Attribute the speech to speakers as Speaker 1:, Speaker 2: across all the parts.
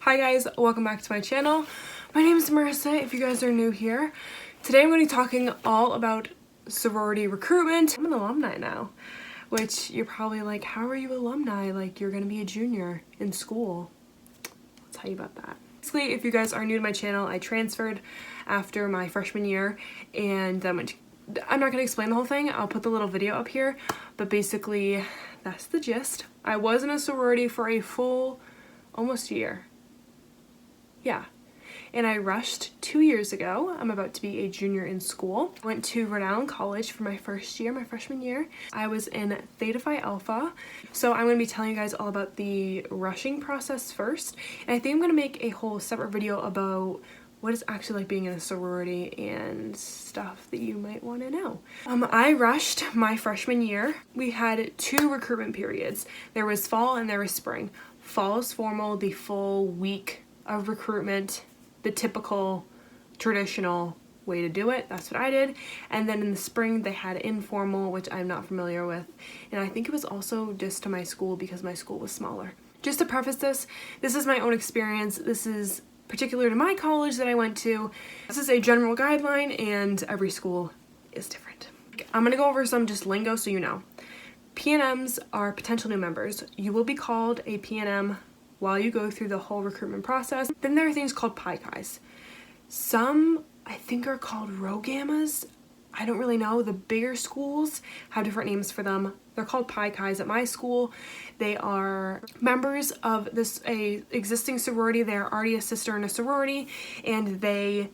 Speaker 1: Hi guys, welcome back to my channel. My name is Marissa, if you guys are new here. Today I'm going to be talking all about sorority recruitment. I'm an alumni now, which you're probably like, how are you alumni? Like, you're going to be a junior in school. I'll tell you about that. Basically, if you guys are new to my channel, I transferred after my freshman year, and I'm not going to explain the whole thing. I'll put the little video up here, but basically that's the gist. I was in a sorority for a full almost year. Yeah. And I rushed 2 years ago. I'm about to be a junior in school. I went to Rhode Island College for my first year, my freshman year. I was in Theta Phi Alpha. So I'm going to be telling you guys all about the rushing process first. And I think I'm going to make a whole separate video about what it's actually like being in a sorority and stuff that you might want to know. I rushed my freshman year. We had 2 recruitment periods. There was fall and there was spring. Fall is formal, the full week of recruitment, the typical traditional way to do it. That's what I did. And then in the spring they had informal, which I'm not familiar with. And I think it was also just to my school because my school was smaller. Just to preface this is my own experience. This is particular to my college that I went to. This is a general guideline and every school is different. I'm gonna go over some just lingo so you know. PNMs are potential new members. You will be called a PNM while you go through the whole recruitment process. Then there are things called Pi Chis. Some, I think, are called Rho Gammas. I don't really know. The bigger schools have different names for them. They're called Pi Chis at my school. They are members of this existing sorority. They're already a sister in a sorority, and they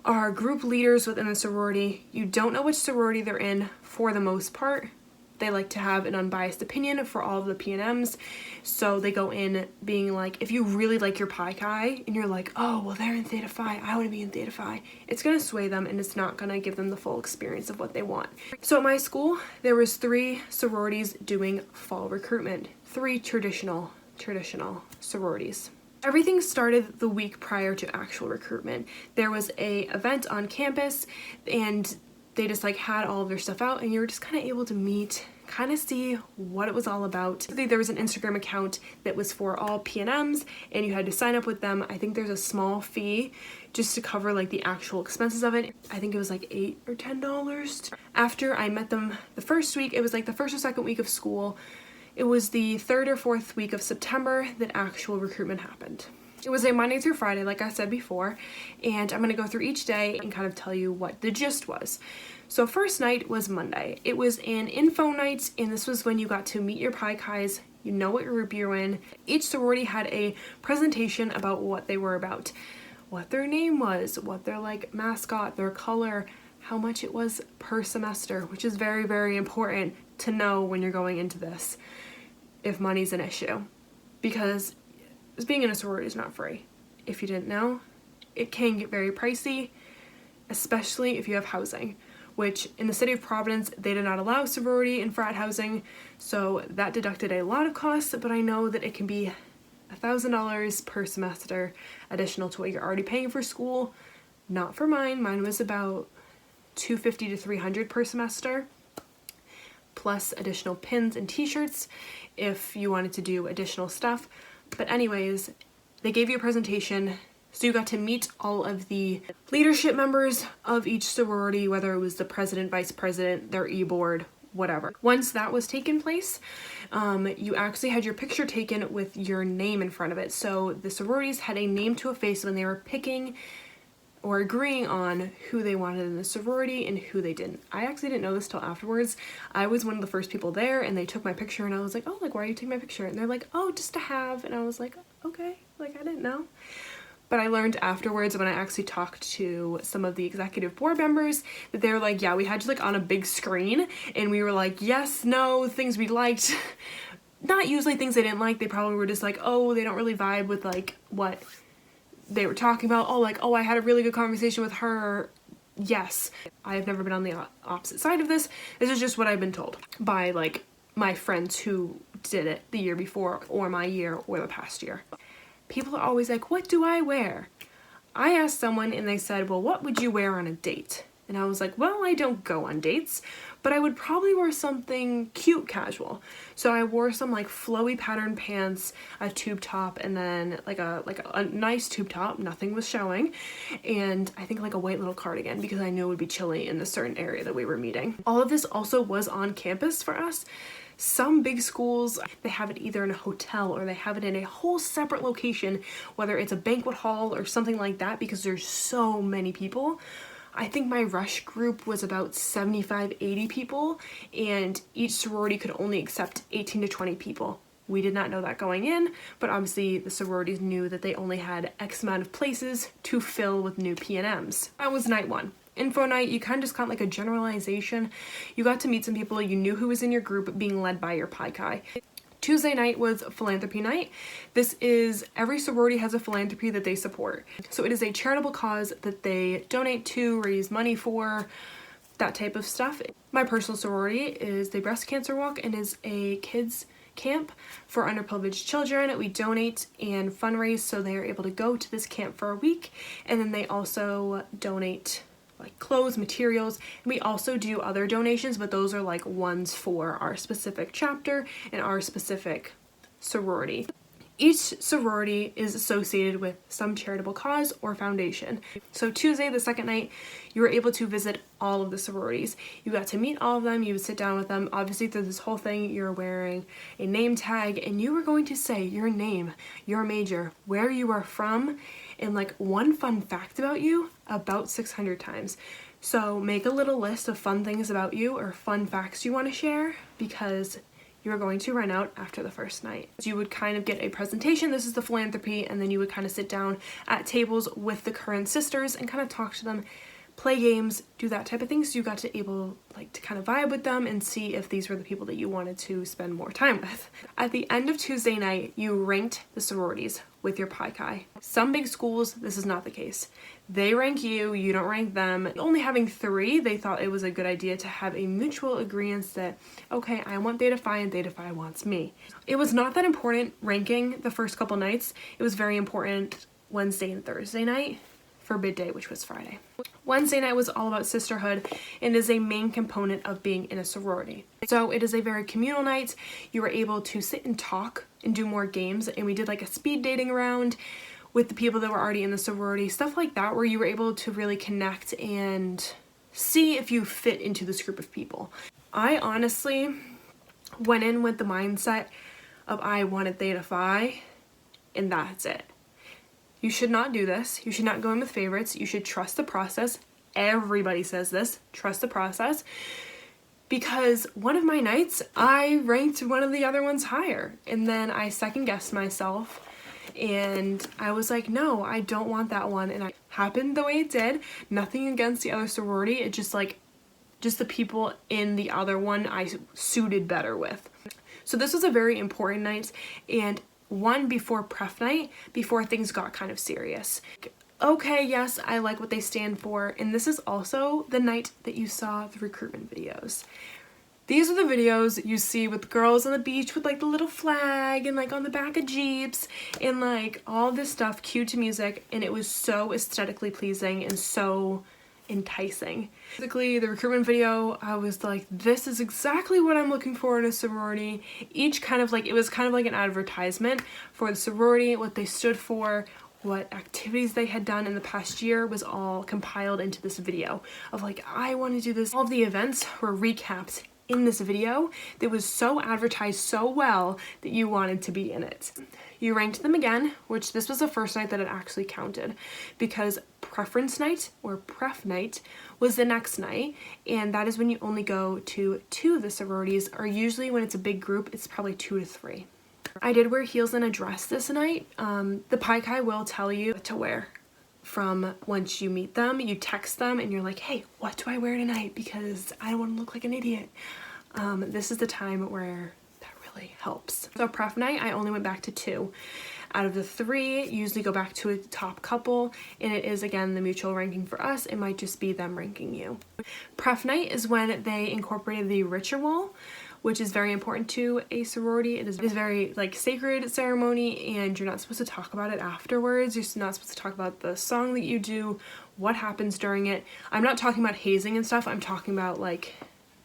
Speaker 1: are group leaders within the sorority. You don't know which sorority they're in for the most part. They like to have an unbiased opinion for all of the PNMs, so they go in being like, if you really like your Pi Chi and you're like, oh, well, they're in Theta Phi, I want to be in Theta Phi, it's going to sway them and it's not going to give them the full experience of what they want. So at my school, there was 3 sororities doing fall recruitment, 3 traditional sororities. Everything started the week prior to actual recruitment. There was a event on campus and they just like had all of their stuff out and you were just kind of able to meet, kind of see what it was all about. There was an Instagram account that was for all PNMs and you had to sign up with them. I think there's a small fee just to cover like the actual expenses of it. I think it was like $8 or $10. After I met them the first week, it was like the first or second week of school. It was the 3rd or 4th week of September that actual recruitment happened. It was a Monday through Friday, like I said before, and I'm going to go through each day and kind of tell you what the gist was. So first night was Monday. It was an info night, and this was when you got to meet your Pi Chis, you know what group you're in. Each sorority had a presentation about what they were about, what their name was, what their like mascot, their color, how much it was per semester, which is very, very important to know when you're going into this if money's an issue, because being in a sorority is not free. If you didn't know, it can get very pricey, especially if you have housing, which in the city of Providence, they did not allow sorority and frat housing, so that deducted a lot of costs, but I know that it can be $1,000 per semester additional to what you're already paying for school. Not for mine. Mine was about $250 to $300 per semester, plus additional pins and t-shirts if you wanted to do additional stuff. But anyways, they gave you a presentation, so you got to meet all of the leadership members of each sorority, whether it was the president, vice president, their e-board, whatever. Once that was taken place, you actually had your picture taken with your name in front of it. So the sororities had a name to a face when they were picking or agreeing on who they wanted in the sorority and who they didn't. I actually didn't know this till afterwards. I was one of the first people there and they took my picture and I was like, oh, like, why are you taking my picture? And they're like, oh, just to have. And I was like, okay, like, I didn't know. But I learned afterwards when I actually talked to some of the executive board members that they were like, yeah, we had you like on a big screen and we were like, yes, no, things we liked. Not usually things they didn't like. They probably were just like, oh, they don't really vibe with like what they were talking about. Oh, like, oh, I had a really good conversation with her. Yes, I have never been on the opposite side of this. This is just what I've been told by like my friends who did it the year before or my year or the past year. People are always like, what do I wear? I asked someone and they said, well, what would you wear on a date? And I was like, well, I don't go on dates, but I would probably wear something cute casual. So I wore some like flowy pattern pants, a tube top, and then like a nice tube top, nothing was showing, and I think like a white little cardigan because I knew it would be chilly in the certain area that we were meeting. All of this also was on campus for us. Some big schools, they have it either in a hotel or they have it in a whole separate location, whether it's a banquet hall or something like that, because there's so many people. I think my rush group was about 75, 80 people, and each sorority could only accept 18 to 20 people. We did not know that going in, but obviously the sororities knew that they only had X amount of places to fill with new P&Ms. That was night one. Info night, you kind of just got like a generalization. You got to meet some people, you knew who was in your group being led by your Pi Chi. Tuesday night was Philanthropy Night. This is, every sorority has a philanthropy that they support. So it is a charitable cause that they donate to, raise money for, that type of stuff. My personal sorority is the Breast Cancer Walk and is a kids camp for underprivileged children. We donate and fundraise so they are able to go to this camp for a week, and then they also donate like clothes, materials, and we also do other donations, but those are like ones for our specific chapter and our specific sorority. Each sorority is associated with some charitable cause or foundation. So Tuesday, the second night, you were able to visit all of the sororities. You got to meet all of them, you would sit down with them. Obviously through this whole thing, you're wearing a name tag and you were going to say your name, your major, where you are from, and like one fun fact about you about 600 times. So make a little list of fun things about you or fun facts you want to share, because you're going to run out after the first night. You would kind of get a presentation, this is the philanthropy, and then you would kind of sit down at tables with the current sisters and kind of talk to them, play games, do that type of thing. So you got to able like to kind of vibe with them and see if these were the people that you wanted to spend more time with. At the end of Tuesday night, you ranked the sororities with your Pi Chi. Some big schools, this is not the case. They rank you, you don't rank them. Only having 3, they thought it was a good idea to have a mutual agreement that, okay, I want Theta Phi and Theta Phi wants me. It was not that important ranking the first couple nights. It was very important Wednesday and Thursday night for bid day, which was Friday. Wednesday night was all about sisterhood and is a main component of being in a sorority. So it is a very communal night. You were able to sit and talk and do more games, and we did like a speed dating round with the people that were already in the sorority, stuff like that, where you were able to really connect and see if you fit into this group of people. I honestly went in with the mindset of I wanted Theta Phi, and that's it. You should not do this. You should not go in with favorites. You should trust the process. Everybody says this, trust the process. Because one of my nights, I ranked one of the other ones higher. And then I second guessed myself. And I was like, no, I don't want that one. And it happened the way it did. Nothing against the other sorority. It just like, just the people in the other one I suited better with. So this was a very important night, and one before Prof Night, before things got kind of serious. Okay, yes, I like what they stand for, and this is also the night that you saw the recruitment videos. These are the videos you see with girls on the beach with like the little flag and like on the back of Jeeps and like all this stuff cued to music, and it was so aesthetically pleasing and so enticing. Basically, the recruitment video, I was like, this is exactly what I'm looking for in a sorority. Each kind of like, it was kind of like an advertisement for the sorority, what they stood for, what activities they had done in the past year was all compiled into this video of like, I want to do this. All of the events were recapped in this video that was so advertised so well that you wanted to be in it. You ranked them again, which this was the first night that it actually counted, because preference night or Prof Night was the next night, and that is when you only go to 2 of the sororities, or usually when it's a big group, it's probably 2 to 3. I did wear heels and a dress this night. The Pi Chi will tell you what to wear from once you meet them. You text them and you're like, hey, what do I wear tonight? Because I don't want to look like an idiot. This is the time where that really helps. So Prof Night, I only went back to 2. Out of the 3, usually go back to a top couple, and it is again the mutual ranking for us. It might just be them ranking you. Prof Night is when they incorporated the ritual, which is very important to a sorority. It is very like sacred ceremony, and you're not supposed to talk about it afterwards. You're not supposed to talk about the song that you do, what happens during it. I'm not talking about hazing and stuff. I'm talking about like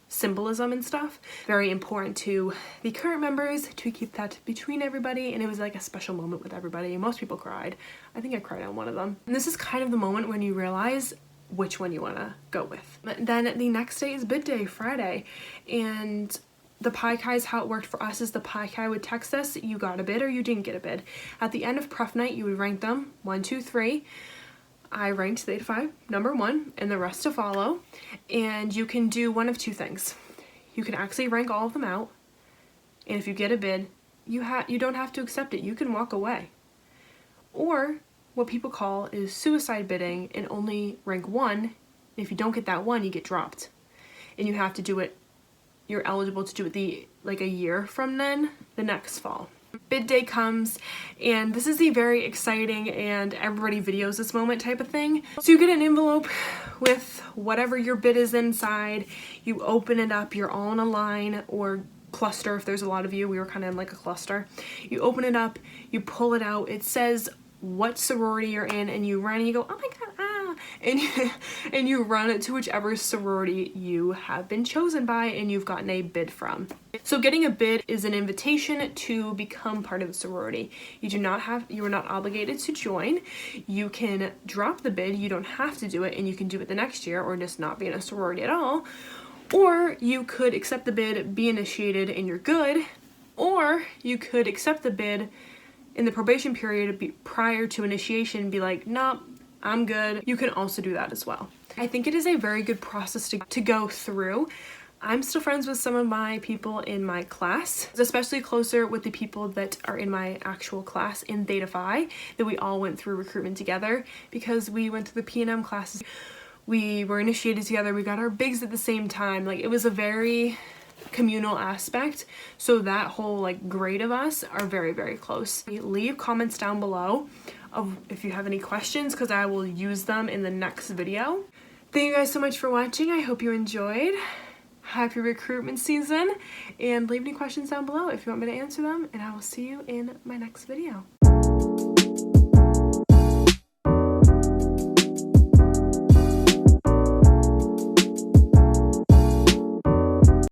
Speaker 1: symbolism and stuff. Very important to the current members to keep that between everybody, and it was like a special moment with everybody. Most people cried. I think I cried on one of them. And this is kind of the moment when you realize which one you want to go with. But then the next day is bid day, Friday, and the pie guys, how it worked for us is the pie guy would text us, you got a bid or you didn't get a bid. At the end of Prof Night, you would rank them 1, 2, 3. I ranked Theta Phi number 1 and the rest to follow. And you can do one of two things. You can actually rank all of them out, and if you get a bid, you don't have to accept it. You can walk away. Or what people call is suicide bidding and only rank 1. And if you don't get that 1, you get dropped. And you have to do it, you're eligible to do it like a year from then, the next fall. Bid day comes, and this is the very exciting and everybody videos this moment type of thing. So you get an envelope with whatever your bid is inside. You open it up, you're all in a line or cluster. If there's a lot of you, we were kind of in like a cluster. You open it up, you pull it out, it says what sorority you're in, and you run and you go, oh my god, ah, and you run it to whichever sorority you have been chosen by and you've gotten a bid from. So getting a bid is an invitation to become part of the sorority. You are not obligated to join. You can drop the bid, you don't have to do it, and you can do it the next year or just not be in a sorority at all. Or you could accept the bid, be initiated, and you're good. Or you could accept the bid in the probation period prior to initiation and be like, nope, I'm good. You can also do that as well. I think it is a very good process to go through. I'm still friends with some of my people in my class, especially closer with the people that are in my actual class in Theta Phi, that we all went through recruitment together because we went through the P&M classes. We were initiated together, we got our bigs at the same time. Like, it was a very communal aspect, so that whole like grade of us are very, very close. Leave comments down below of if you have any questions, because I will use them in the next video. Thank you guys so much for watching. I hope you enjoyed. Happy recruitment season, and leave any questions down below if you want me to answer them, and I will see you in my next video.